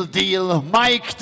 Real Deal Mike.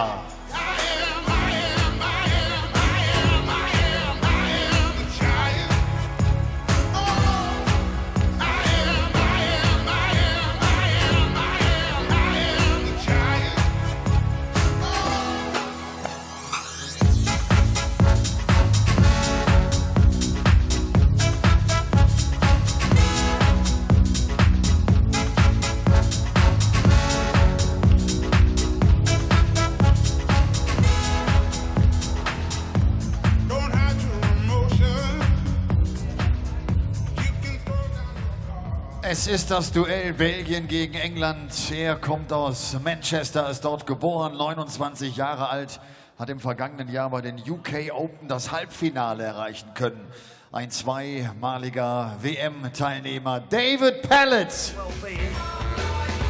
Es ist das Duell Belgien gegen England. Er kommt aus Manchester, ist dort geboren, 29 Jahre alt, hat im vergangenen Jahr bei den UK Open das Halbfinale erreichen können. Ein zweimaliger WM-Teilnehmer, David Pallett.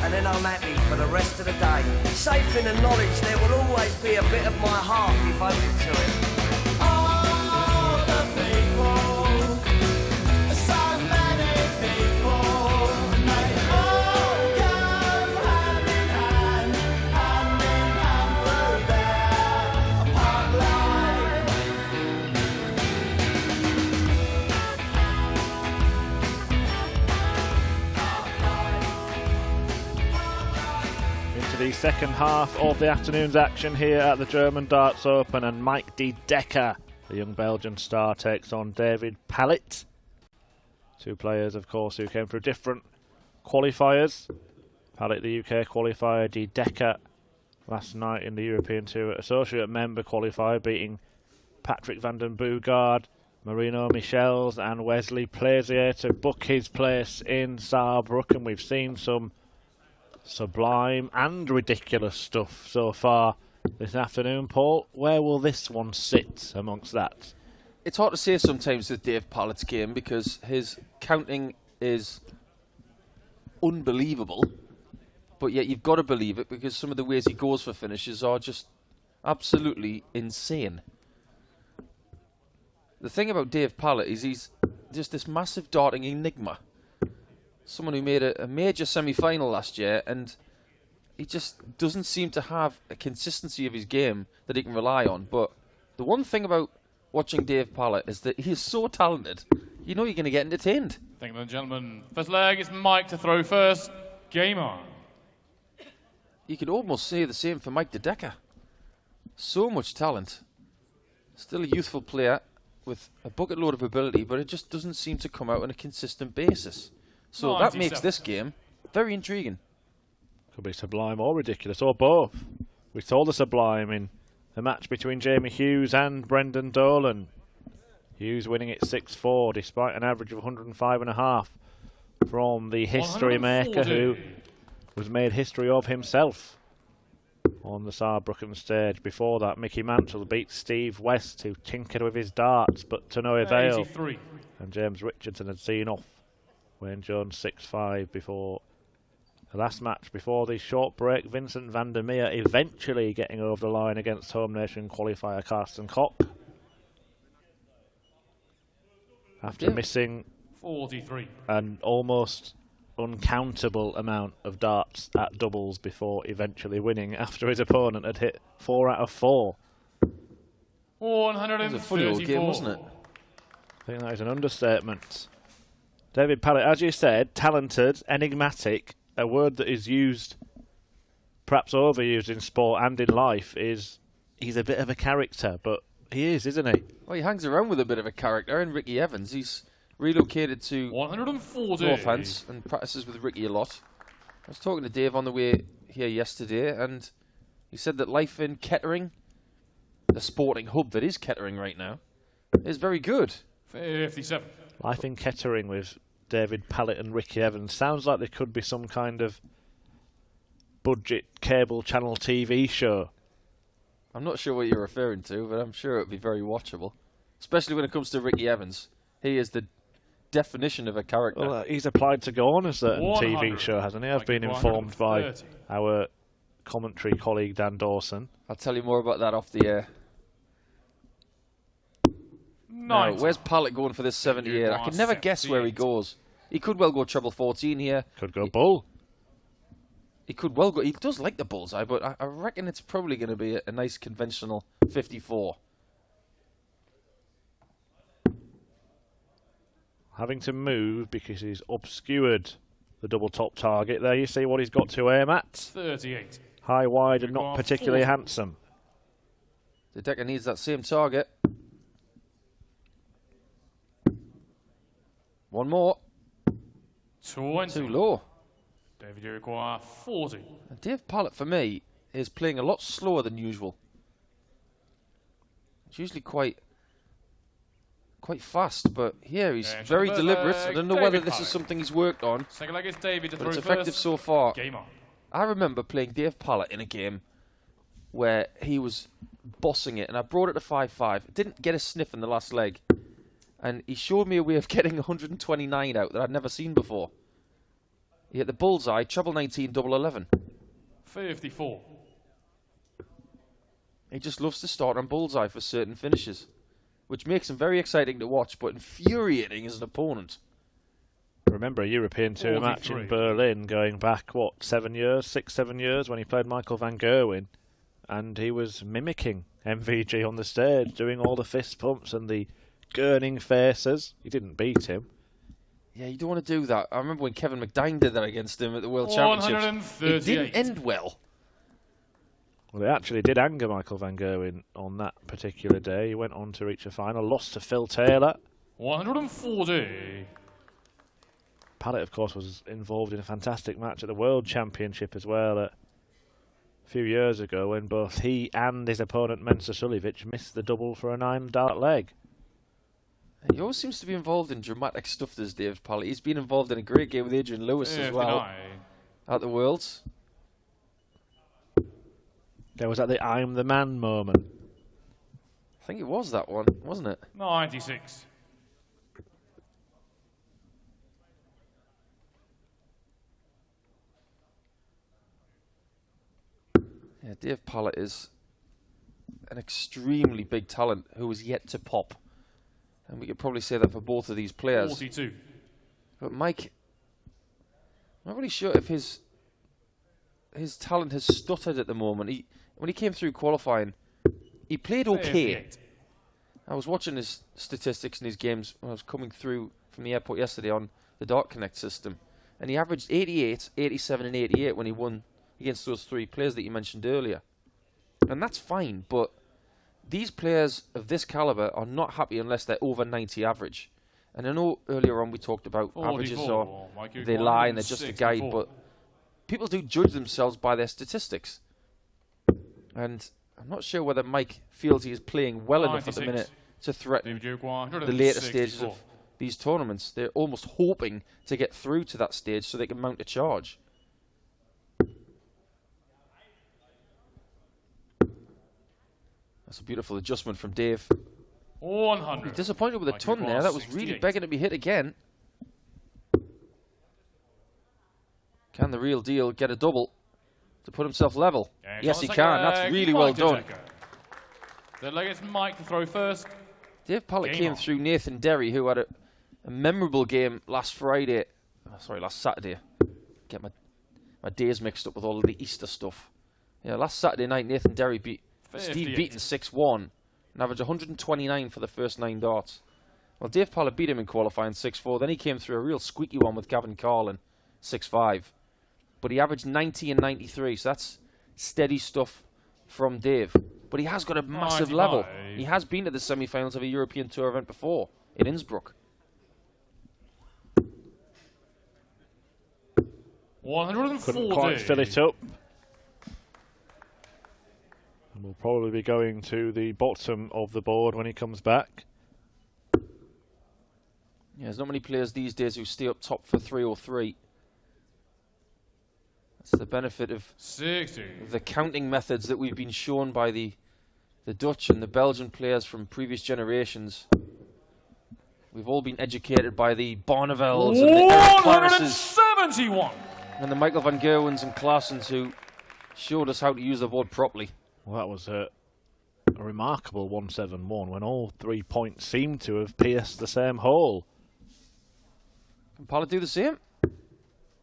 And then I'm happy for the rest of the day. Safe in the knowledge there will always be a bit of my heart devoted to it. The second half of the afternoon's action here at the German Darts Open, and Mike de Decker, the young Belgian star, takes on David Pallett. Two players, of course, who came through different qualifiers. Pallett, the UK qualifier, de Decker last night in the European Tour Associate Member qualifier, beating Patrick van den Boogaard, Marino Michels and Wesley Plaisier to book his place in Saarbrücken. We've seen some sublime and ridiculous stuff so far this afternoon. Paul, where will this one sit amongst that? It's hard to say sometimes with Dave Pallett's game because his counting is unbelievable, but yet you've got to believe it because some of the ways he goes for finishes are just absolutely insane. The thing about Dave Pallett is he's just this massive darting enigma. Someone who made a major semi-final last year, and he just doesn't seem to have a consistency of his game that he can rely on. But the one thing about watching Dave Pallett is that he is so talented, you know you're going to get entertained. Thank you, gentlemen. First leg, it's Mike to throw first. Game on. You could almost say the same for Mike de Decker. So much talent. Still a youthful player with a bucket load of ability, but it just doesn't seem to come out on a consistent basis. So that makes this game very intriguing. Could be sublime or ridiculous, or both. We saw the sublime in the match between Jamie Hughes and Brendan Dolan. Hughes winning it 6-4 despite an average of 105.5 from the history maker who was made history of himself on the Saarbrücken stage. Before that, Mickey Mantle beat Steve West, who tinkered with his darts, but to no avail. 83. And James Richardson had seen off Wayne Jones 6-5 before the last match. Before the short break, Vincent van der Meer eventually getting over the line against home nation qualifier Carsten Koch. After missing 43. an almost uncountable amount of darts at doubles before eventually winning after his opponent had hit 4 out of 4. 134. It was a funny old game, wasn't it? I think that is an understatement. David Pallett, as you said, talented, enigmatic, a word that is used, perhaps overused in sport and in life, is he's a bit of a character, but he is, isn't he? Well, he hangs around with a bit of a character, and Ricky Evans, he's relocated to 140. Northants and practices with Ricky a lot. I was talking to Dave on the way here yesterday, and he said that life in Kettering, the sporting hub that is Kettering right now, is very good. 57. Life in Kettering with David Pallett and Ricky Evans sounds like there could be some kind of budget cable channel TV show. I'm not sure what you're referring to, but I'm sure it would be very watchable. Especially when it comes to Ricky Evans. He is the definition of a character. Well, he's applied to go on a certain TV show, hasn't he? I've been informed by our commentary colleague Dan Dawson. I'll tell you more about that off the air. Now, where's Pallett going for this 78? I can never guess where he goes. He could well go treble 14 here. Could go bull. He could well go. He does like the bullseye, but I reckon it's probably going to be a nice conventional 54. Having to move because he's obscured the double top target. There you see what he's got to aim at. 38. High, wide, and not particularly handsome. The Decker needs that same target. One more. 20. Too low. David, you require 40. And Dave Pallett, for me, is playing a lot slower than usual. It's usually quite fast, but here he's very deliberate. I don't know whether this is something he's worked on, Second leg is David to but throw it's effective first. so far. Game on. I remember playing Dave Pallett in a game where he was bossing it, and I brought it to 5-5. Didn't get a sniff in the last leg, and he showed me a way of getting 129 out that I'd never seen before. He hit the bullseye, treble 19, double 11. 54. He just loves to start on bullseye for certain finishes, which makes him very exciting to watch, but infuriating as an opponent. Remember a European Tour match in Berlin going back, what, 7 years, 6-7 years, when he played Michael van Gerwen, and he was mimicking MVG on the stage, doing all the fist pumps and the gurning faces. He didn't beat him. Yeah, you don't want to do that. I remember when Kevin McDine did that against him at the World Championships. It didn't end well. Well, it actually did anger Michael van Gerwen on that particular day. He went on to reach a final, lost to Phil Taylor. 140. Pallett, of course, was involved in a fantastic match at the World Championship as well a few years ago when both he and his opponent Mensah Suljovic missed the double for a 9-dart leg. He always seems to be involved in dramatic stuff, this Dave Pallett. He's been involved in a great game with Adrian Lewis as well at the Worlds. There was that the I'm the man moment. I think it was that one, wasn't it? 96. Yeah, Dave Pallett is an extremely big talent who is yet to pop. And we could probably say that for both of these players. 42. But Mike, I'm not really sure if his talent has stuttered at the moment. When he came through qualifying, he played okay. 38. I was watching his statistics in his games when I was coming through from the airport yesterday on the Dart Connect system. And he averaged 88, 87 and 88 when he won against those three players that you mentioned earlier. And that's fine, but these players of this caliber are not happy unless they're over 90 average. And I know earlier on we talked about 44. averages or they lie and they're just a guide, but people do judge themselves by their statistics. And I'm not sure whether Mike feels he is playing well enough at the minute to threaten the later stages of these tournaments. They're almost hoping to get through to that stage so they can mount a charge. That's a beautiful adjustment from Dave. 100. Disappointed with a ton there. That was really begging to be hit again. Can the real deal get a double to put himself level? Yes, he can. That's really well done. Third leg is Mike to throw first. Dave Pallett came through Nathan Derry, who had a memorable game last Friday. Last Saturday. Get my days mixed up with all of the Easter stuff. Yeah, last Saturday night, Nathan Derry beat Steve Beaton 6-1 and averaged 129 for the first 9 darts. Well, Dave Pallett beat him in qualifying 6-4. Then he came through a real squeaky one with Gavin Carlin 6-5. But he averaged 90 and 93, so that's steady stuff from Dave. But he has got a massive level. He has been to the semi-finals of a European Tour event before in Innsbruck. 140. Couldn't quite fill it up. And we'll probably be going to the bottom of the board when he comes back. Yeah, there's not many players these days who stay up top for 303. That's the benefit of 60. The counting methods that we've been shown by the Dutch and the Belgian players from previous generations. We've all been educated by the Barnevelds and the Clarises 171. and the Michael van Gerwens and Klaassens who showed us how to use the board properly. Well, that was a remarkable 171 when all 3 points seemed to have pierced the same hole. Can Pallett do the same?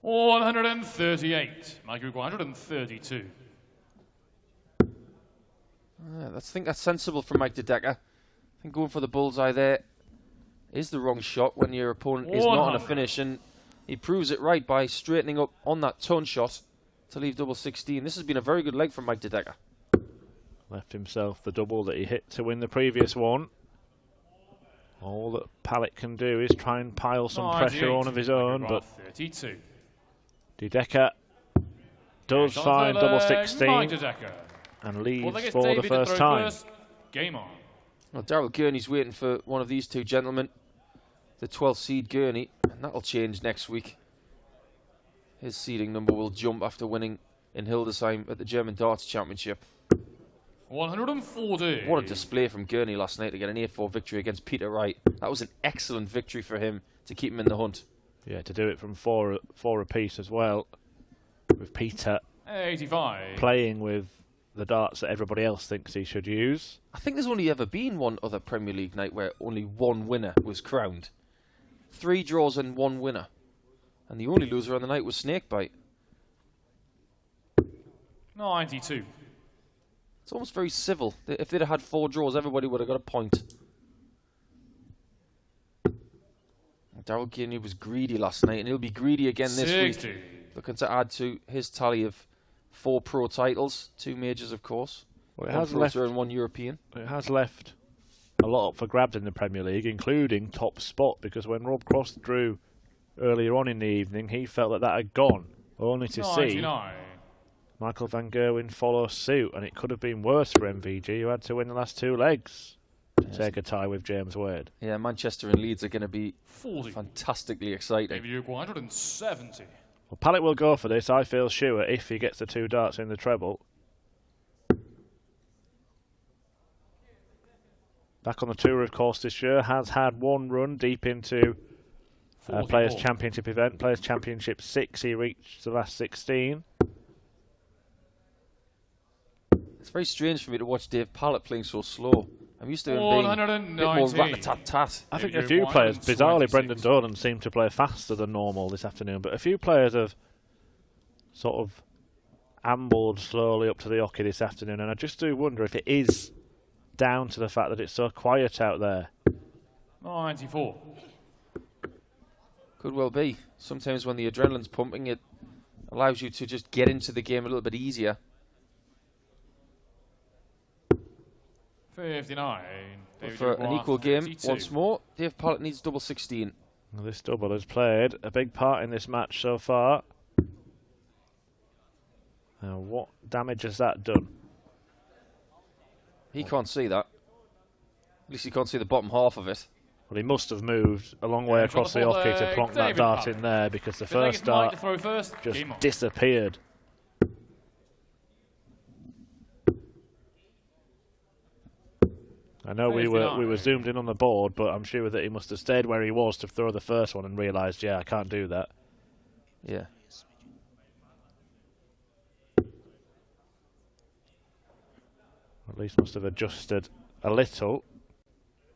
138. Mike, 132. I think that's sensible from Mike de Decker. I think going for the bullseye there is the wrong shot when your opponent is not on a finish, and he proves it right by straightening up on that tone shot to leave double 16. This has been a very good leg from Mike de Decker. Left himself the double that he hit to win the previous one. All that Pallett can do is try and pile some pressure on of his own, but 32. de Decker does find double 16 Mike de Decker. and leads Well, for the first time. Game on. Well, Daryl Gurney's waiting for one of these two gentlemen, the 12th seed Gurney, and that'll change next week. His seeding number will jump after winning in Hildesheim at the German Darts Championship. 140. What a display from Gurney last night to get an 8-4 victory against Peter Wright. That was an excellent victory for him to keep him in the hunt. Yeah, to do it from four apiece as well, with Peter 85. playing with the darts that everybody else thinks he should use. I think there's only ever been one other Premier League night where only one winner was crowned. 3 draws and 1 winner. And the only loser on the night was Snakebite. 92. It's almost very civil. If they'd have had 4 draws, everybody would have got a point. Daryl Gurney was greedy last night, and he'll be greedy again this 60. week. Looking to add to his tally of 4 pro titles, 2 majors, of course. Well, it 1 has Pro left, Tour and 1 European. it has left a lot up for grabs in the Premier League, including top spot, because when Rob Cross drew earlier on in the evening, he felt that that had gone, only to 99. see Michael van Gerwen follow suit, and it could have been worse for MVG, who had to win the last 2 legs to take a tie with James Wade. Yeah, Manchester and Leeds are going to be 40. fantastically exciting. David 170. Well, Pallett will go for this, I feel sure, if he gets the 2 darts in the treble. Back on the tour, of course, this year, has had 1 run deep into Players' Championship event. Players' Championship 6, he reached the last 16. It's very strange for me to watch Dave Pallett playing so slow. I'm used to him being a bit more rat-a-tat-tat. I think a few players, bizarrely Brendan Dolan, seemed to play faster than normal this afternoon, but a few players have sort of ambled slowly up to the hockey this afternoon, and I just do wonder if it is down to the fact that it's so quiet out there. 94. Could well be. Sometimes when the adrenaline's pumping, it allows you to just get into the game a little bit easier. 59. But for an equal game, once more, Dave Pallett needs double 16. Well, this double has played a big part in this match so far. Now, what damage has that done? He can't see that. At least he can't see the bottom half of it. Well, he must have moved a long way across the hockey to plonk that dart in there, because the first dart just disappeared. I know we were zoomed in on the board, but I'm sure that he must have stayed where he was to throw the first one and realised, yeah, I can't do that. Yeah. At least must have adjusted a little.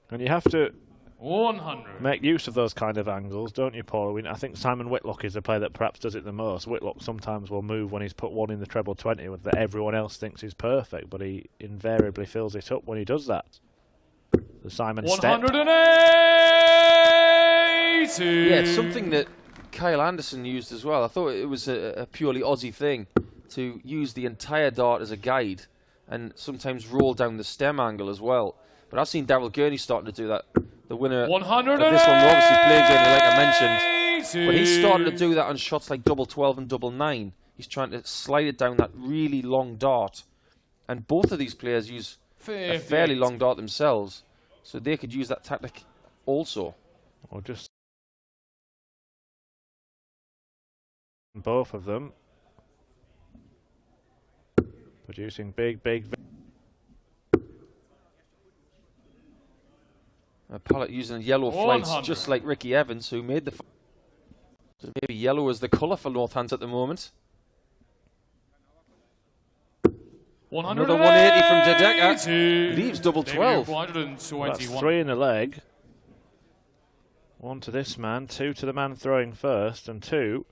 And you have to 100. make use of those kind of angles, don't you, Paul? I think Simon Whitlock is the player that perhaps does it the most. Whitlock sometimes will move when he's put one in the treble 20 that everyone else thinks is perfect, but he invariably fills it up when he does that. The Simon step. 180. Yeah, it's something that Kyle Anderson used as well. I thought it was a purely Aussie thing to use the entire dart as a guide and sometimes roll down the stem angle as well. But I've seen Daryl Gurney starting to do that. The winner of this one, obviously playing Gurney, like I mentioned. But he's starting to do that on shots like double 12 and double 9. He's trying to slide it down that really long dart. And both of these players use a fairly long dart themselves. So they could use that tactic also. Or just both of them producing big Pallett using yellow flights just like Ricky Evans, who made the... So maybe yellow is the colour for Northants at the moment. Another 180 from de Decker. Leaves double 12. That's 3 in the leg. 1 to this man, 2 to the man throwing first, and 2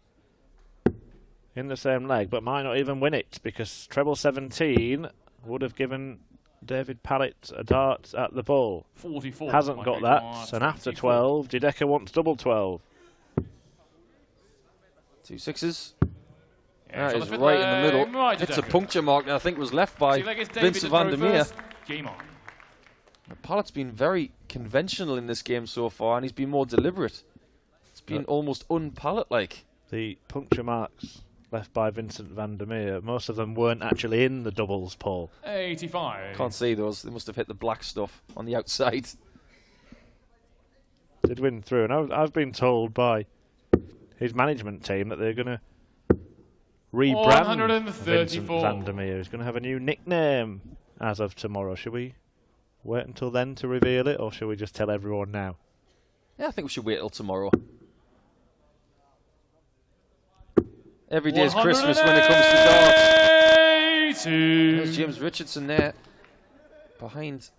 in the same leg, but might not even win it because treble 17 would have given David Pallett a dart at the bull. 44. Hasn't got that, and after 12, de Decker wants double 12. 2 6s. Yeah, That is right in the middle. Right, It's a puncture mark that I think was left by Vincent van der Meer. Game on. Pallett's been very conventional in this game so far, and he's been more deliberate. It's been almost un-Pallett-like. The puncture marks left by Vincent van der Meer, most of them weren't actually in the doubles, Paul. 85. Can't see those. They must have hit the black stuff on the outside. Did win through, and I've been told by his management team that they're going to rebrand Vincent van der Meer. He's going to have a new nickname as of tomorrow. Should we wait until then to reveal it, or should we just tell everyone now? Yeah, I think we should wait till tomorrow. Every day is Christmas when it comes to darts. There's James Richardson there, behind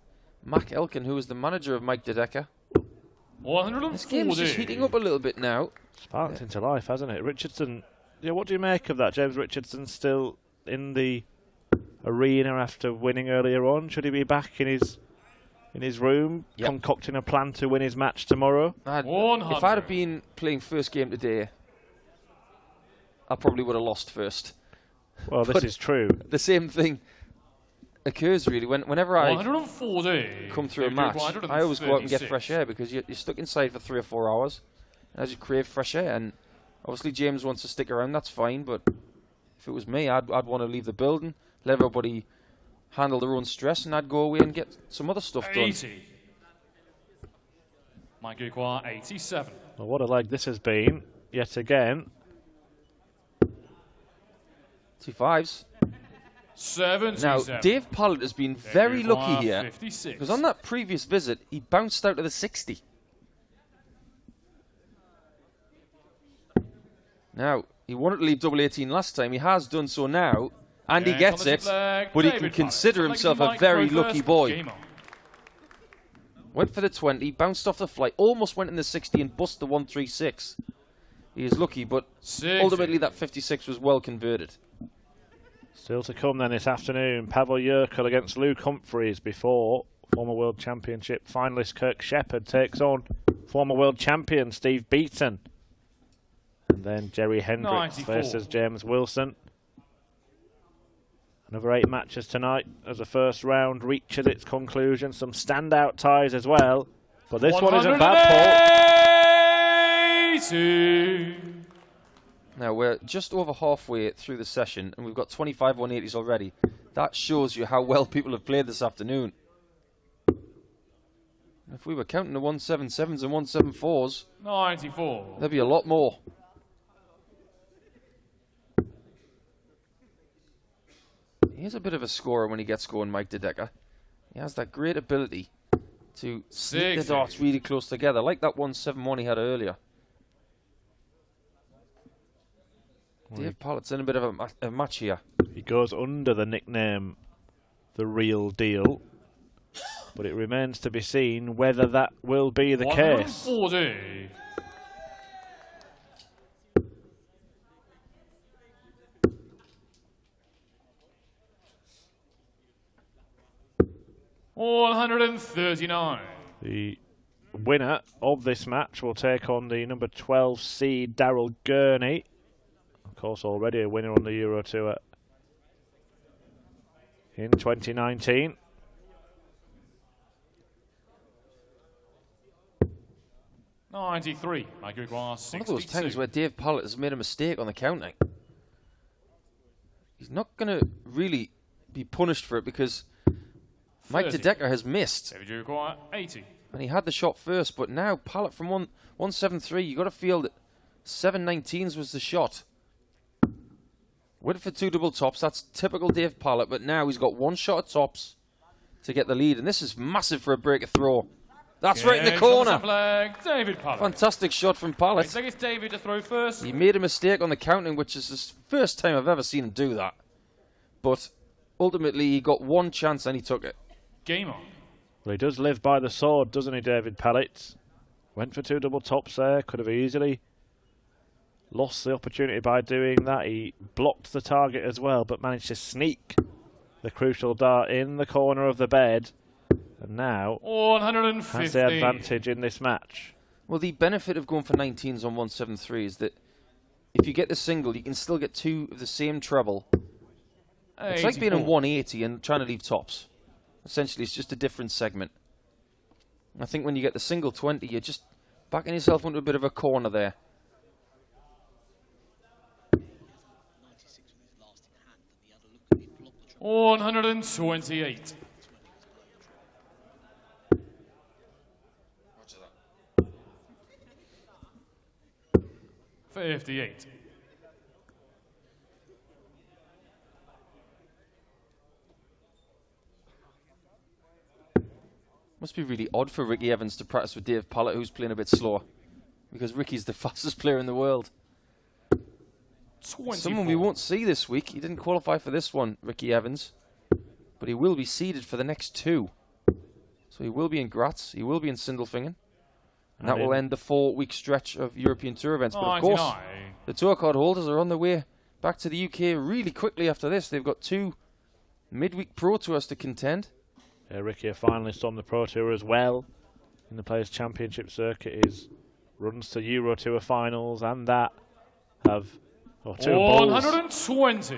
Mac Elkin, who is the manager of Mike de Decker. 140. This game's just heating up a little bit now. Sparked into life, hasn't it? Richardson, yeah, what do you make of that? James Richardson still in the arena after winning earlier on. Should he be back in his room, concocting a plan to win his match tomorrow? If I'd have been playing first game today, I probably would have lost first. Well, this is true. The same thing occurs really whenever I 140. come through a match. I always go out and get fresh air because you're stuck inside for 3 or 4 hours, and as you crave fresh air. And obviously James wants to stick around. That's fine, but if it was me, I'd want to leave the building, let everybody handle their own stress, and I'd go away and get some other stuff done. 80. Mike Guicois, 87. Well, what a leg this has been yet again. 2 5s. 77. Now, Dave Pallett has been very lucky here, 56. because on that previous visit, he bounced out of the 60. Now, he wanted to leave double 18 last time. He has done so now, and he gets it, but he can consider himself a very lucky boy. Went for the 20, bounced off the flight, almost went in the 60 and bust the 136. He is lucky, but ultimately that 56 was well converted. Still to come then this afternoon, Pavel Yerkel against Luke Humphreys before former World Championship finalist Kirk Shepherd takes on former World Champion Steve Beaton. And then Jerry Hendricks 94. versus James Wilson. Another 8 matches tonight as the first round reaches its conclusion. Some standout ties as well. But this one isn't bad, Paul. Now we're just over halfway through the session and we've got 25 180s already. That shows you how well people have played this afternoon. If we were counting the 177s and 174s, 94. there'd be a lot more. He's a bit of a scorer when he gets going, Mike de Decker. He has that great ability to sneak the darts really close together, like that 171 he had earlier. Dave Pallett's in a bit of a match here. He goes under the nickname The Real Deal, but it remains to be seen whether that will be the case. 140. $139. The winner of this match will take on the number 12 seed Daryl Gurney. Of course, already a winner on the Euro Tour in 2019. $93. Mike Guicois, 62. One of those times where Dave Pallett has made a mistake on the counting. He's not going to really be punished for it because Mike de Decker has missed. David Guicois, 80. And he had the shot first, but now Pallett from 173, you got to feel that 719s was the shot. Went for 2 double tops, that's typical Dave Pallett, but now he's got 1 shot at tops to get the lead, and this is massive for a break of throw. That's right in the corner. David Pallett. Fantastic shot from Pallett. I think it's David to throw first. He made a mistake on the counting, which is the first time I've ever seen him do that. But ultimately, he got 1 chance and he took it. Game on. Well, he does live by the sword, doesn't he, David Pallett? Went for 2 double tops there, could have easily lost the opportunity by doing that. He blocked the target as well, but managed to sneak the crucial dart in the corner of the bed. And now 150. has the advantage in this match. Well, the benefit of going for 19s on 173 is that if you get the single, you can still get two of the same treble. It's like being in 180 and trying to leave tops. Essentially, it's just a different segment. I think when you get the single 20, you're just backing yourself into a bit of a corner there. $128. 58. Must be really odd for Ricky Evans to practice with Dave Pallett, who's playing a bit slower, because Ricky's the fastest player in the world. 24. Someone we won't see this week. He didn't qualify for this one, Ricky Evans, but he will be seeded for the next two. So he will be in Graz, he will be in Sindelfingen, and that will end the 4-week stretch of European Tour events. But of course, the tour card holders are on their way back to the UK really quickly after this. They've got 2 midweek Pro Tours to contend. Ricky, a finalist on the Pro Tour as well in the Players' Championship circuit, is runs to Euro Tour finals, and that have 2 120.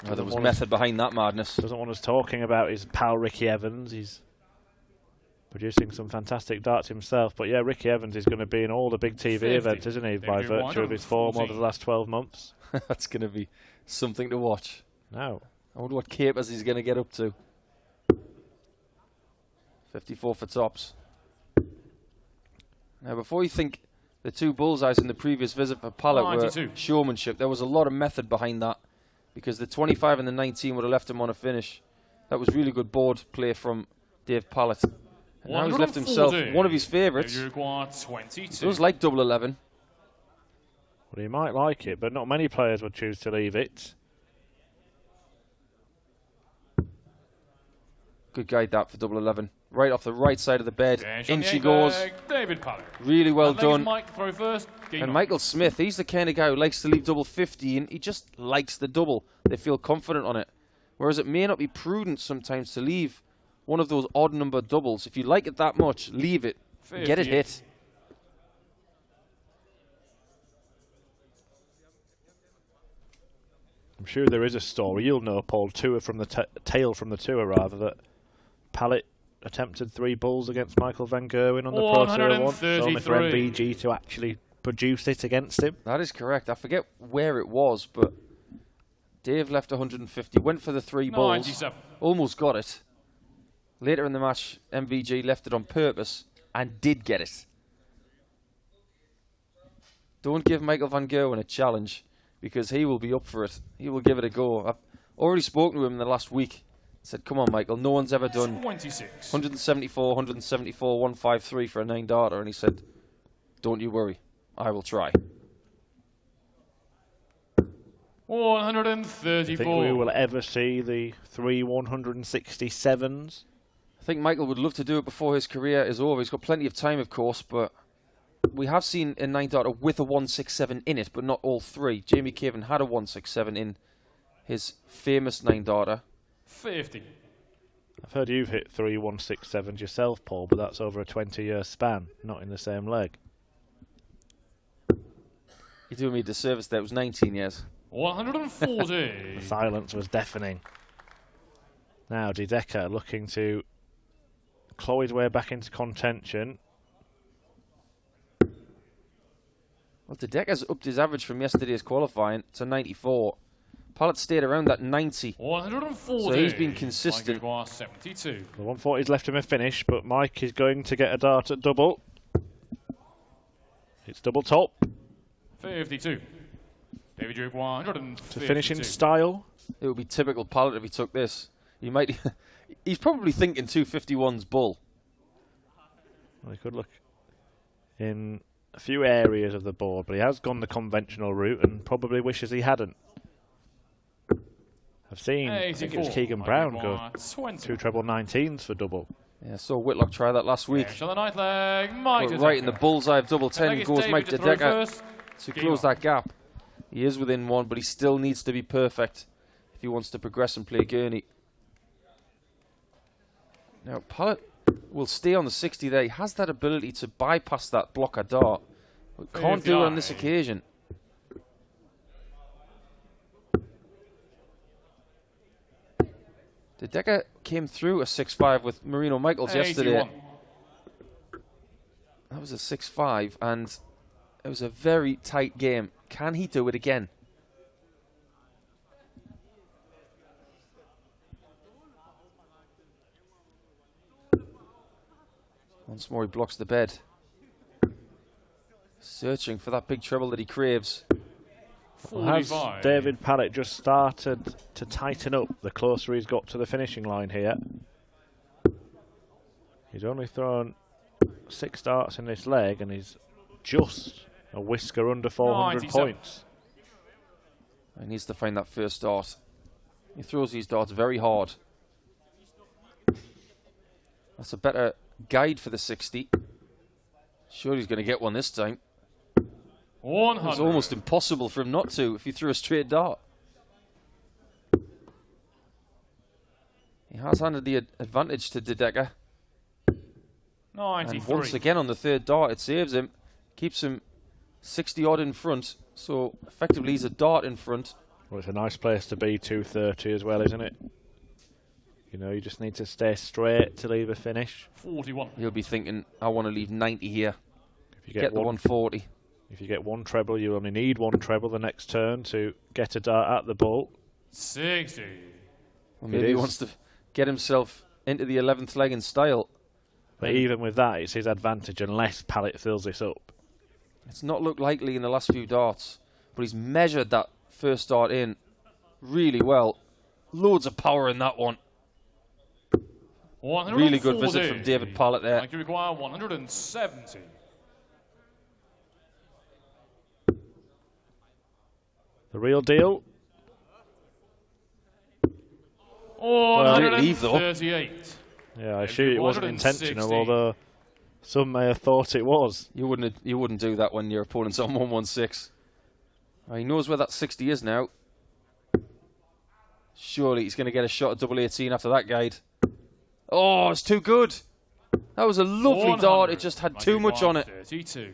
Oh, there was method behind that madness. Doesn't want us talking about his pal Ricky Evans. He's producing some fantastic darts himself. But yeah, Ricky Evans is going to be in all the big TV events, isn't he, by virtue of his form over the last 12 months. That's going to be something to watch. No. I wonder what capers he's going to get up to. 54 for tops. Now, before you think the 2 bullseyes in the previous visit for Pallett were showmanship, there was a lot of method behind that, because the 25 and the 19 would have left him on a finish. That was really good board play from Dave Pallett. And now he's left himself one of his favourites. He does like double 11. Well, he might like it, but not many players would choose to leave it. Good guide that for double 11. Right off the right side of the bed. In she goes. David Pallett. Really well done. Mike throw first. And Michael Smith, he's the kind of guy who likes to leave double 50, and he just likes the double. They feel confident on it. Whereas it may not be prudent sometimes to leave one of those odd number doubles. If you like it that much, leave it. Get it hit. I'm sure there is a story. You'll know, Paul, tale from the tour, rather, that Pallett attempted 3 bulls against Michael van Gerwen on the Pro Tour once, only for MVG to actually produce it against him. That is correct. I forget where it was, but Dave left 150, went for the 3 bulls, 97. Almost got it. Later in the match, MVG left it on purpose and did get it. Don't give Michael van Gerwen a challenge, because he will be up for it. He will give it a go. I've already spoken to him in the last week. Said, come on, Michael, no one's ever done 26. 174, 174, 153 for a 9-darter. And he said, don't you worry, I will try. 134. Do you think we will ever see the 3 167s? I think Michael would love to do it before his career is over. He's got plenty of time, of course, but we have seen a 9-darter with a 167 in it, but not all 3. Jamie Caven had a 167 in his famous 9-darter. 50. I've heard you've hit 3 167s yourself, Paul, but that's over a 20-year span, not in the same leg. You're doing me a disservice there. It was 19 years. 140. The silence was deafening. Now, De Decker looking to claw his way back into contention. Well, De Decker's upped his average from yesterday's qualifying to 94. Pallett stayed around that 90. 140. So he's been consistent. 72. The 140's left him a finish, but Mike is going to get a dart at double. It's double top. 52. David Duke 152. To finish in style. It would be typical Pallett if he took this. He might. He's probably thinking 251's bull. Well, he could look in a few areas of the board, but he has gone the conventional route and probably wishes he hadn't. I've seen, I think it was Keegan Brown go 2 treble 19s for double. Yeah, saw Whitlock try that last week. On the ninth leg, Mike right in the bullseye of double 10 goes Mike De Decker. to close that gap. He is within 1, but he still needs to be perfect if he wants to progress and play gurney. Now, Pallett will stay on the 60 there. He has that ability to bypass that blocker dart, but can't do it on this occasion. De Decker came through a 6-5 with Marino Michaels yesterday. That was a 6-5, and it was a very tight game. Can he do it again? Once more he blocks the bed. Searching for that big treble that he craves. Well, has David Pallett just started to tighten up the closer he's got to the finishing line here? He's only thrown 6 darts in this leg and he's just a whisker under 400 points. He needs to find that first dart. He throws these darts very hard. That's a better guide for the 60. Sure, he's going to get one this time. 100. It's almost impossible for him not to if he threw a straight dart. He has handed the advantage to De Decker. 93. And once again on the 3rd dart, it saves him. Keeps him 60 odd in front. So effectively he's a dart in front. Well, it's a nice place to be, 230 as well, isn't it? You know, you just need to stay straight to leave a finish. 41. He'll be thinking, I want to leave 90 here. If you get the 140. If you get 1 treble, you only need 1 treble the next turn to get a dart at the ball. 60. Well, maybe he wants to get himself into the 11th leg in style. But even with that, it's his advantage unless Pallett fills this up. It's not looked likely in the last few darts, but he's measured that first dart in really well. Loads of power in that one. Really good visit from David Pallett there. You require 170. The real deal. Well, leave though. 38. Yeah, I assume it wasn't intentional, although some may have thought it was. You wouldn't do that when your opponent's on 116. He knows where that 60 is now. Surely he's going to get a shot at double 18 after that guide. Oh, it's too good. That was a lovely dart. It just had too much on it. 32.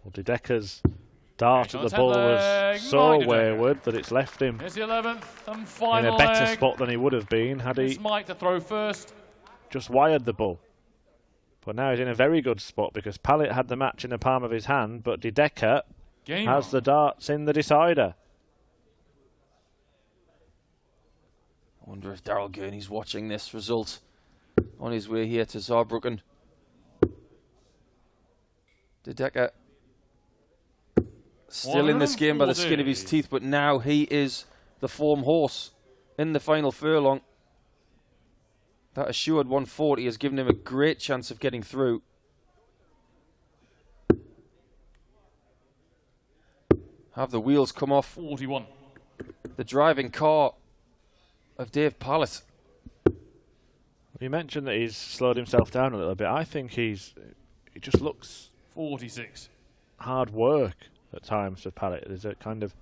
Well, De Decker's dart at the ball was so wayward that it's left him Here's the 11th and final in a better leg. spot than he would have been had he Mike to throw first. just wired the ball. But now he's in a very good spot because Pallett had the match in the palm of his hand, but De Decker has the darts in the decider. I wonder if Daryl Gurney's watching this result on his way here to Saarbrücken. De Decker still in this game by the skin of his teeth, but now he is the form horse in the final furlong. That assured 140 has given him a great chance of getting through. Have the wheels come off 41. the driving car of Dave Pallett. You mentioned that he's slowed himself down a little bit. I think he just looks 46. hard work at times for Pallett. There's a kind of,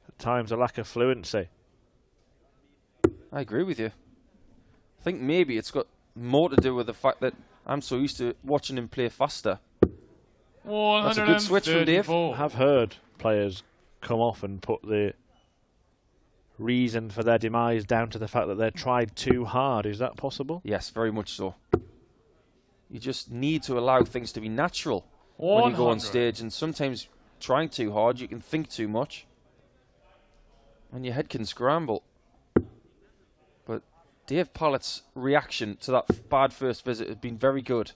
at times, a lack of fluency. I agree with you. I think maybe it's got more to do with the fact that I'm so used to watching him play faster. That's a good switch from Dave. I have heard players come off and put the reason for their demise down to the fact that they tried too hard. Is that possible? Yes, very much so. You just need to allow things to be natural when you go on stage, and sometimes trying too hard, you can think too much and your head can scramble. But Dave Pallett's reaction to that bad first visit has been very good.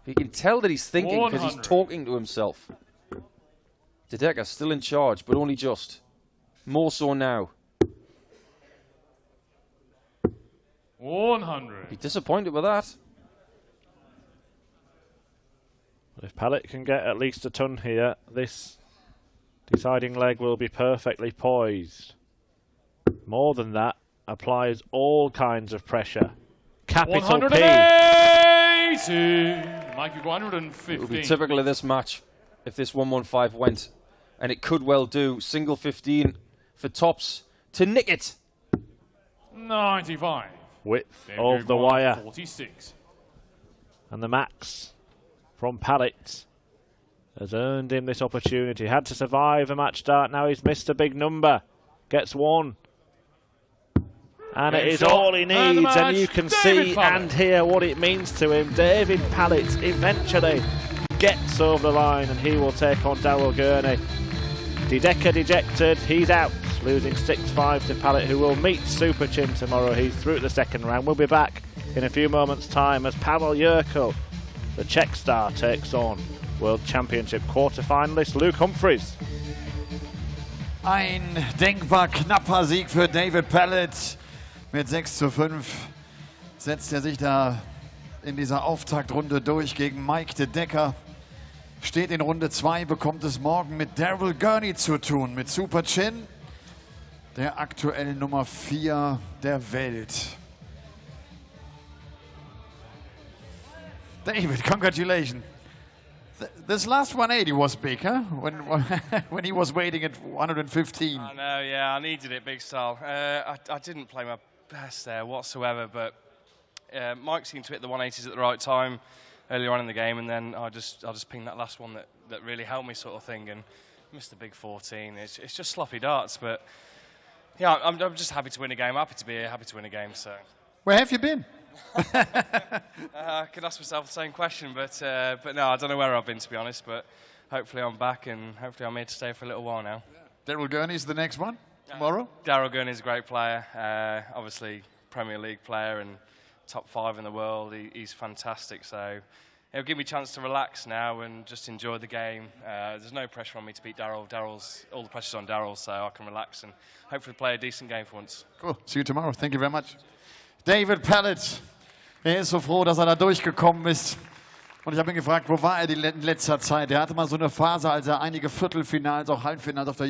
You can tell that he's thinking because he's talking to himself. De Decker still in charge, but only just. More so now. 100. Be disappointed with that. If Pallett can get at least a ton here, this deciding leg will be perfectly poised. More than that, applies all kinds of pressure. Capital 180. Mike, you've got 115. It will be typical of this match. if this 115 went, and it could well do. Single 15 for Tops to nick it. 95. Width of the wire. 46. And the max from Pallett has earned him this opportunity. Had to survive a match start. Now he's missed a big number. Gets one. And it is all he needs. And you can see and hear what it means to him. David Pallett eventually gets over the line, and he will take on Daryl Gurney. Decker dejected. He's out, losing 6-5 to Pallett, who will meet Super Chin tomorrow. He's through to the second round. We'll be back in a few moments' time as Pavel Jurko, the Czech star, takes on World Championship quarter-finalist Luke Humphries. Ein denkbar knapper Sieg für David Pallett. Mit 6:5 setzt er sich da in dieser Auftaktrunde durch gegen Mike Decker. Steht in Runde 2, bekommt es morgen mit Daryl Gurney zu tun, mit Super Chin, der aktuell Nummer 4 der Welt. David, congratulations. This last 180 was big, huh? When he was waiting at 115. I know, yeah, I needed it, big style. I didn't play my best there whatsoever, but Mike seemed to hit the 180s at the right time earlier on in the game, and then I just pinged that last one that really helped me, sort of thing, and missed the big 14. It's just sloppy darts, but yeah, I'm just happy to win a game. Happy to be here, happy to win a game. So Where have you been? I could ask myself the same question, but no, I don't know where I've been, to be honest. But hopefully I'm back, and hopefully I'm here to stay for a little while now. Daryl Gurney's the next one tomorrow. Daryl Gurney's a great player, obviously Premier League player and top 5 in the world. He's fantastic, so it'll give me a chance to relax now and just enjoy the game. There's no pressure on me to beat Daryl. All the pressure's on Daryl, so I can relax and hopefully play a decent game for once. Cool. See you tomorrow. Thank you very much. David Pallett. Er ist so froh, dass er da durchgekommen ist. Und ich habe ihn gefragt, wo war er in letzter Zeit? Er hatte mal so eine Phase, als er einige Viertelfinals, auch Halbfinals auf der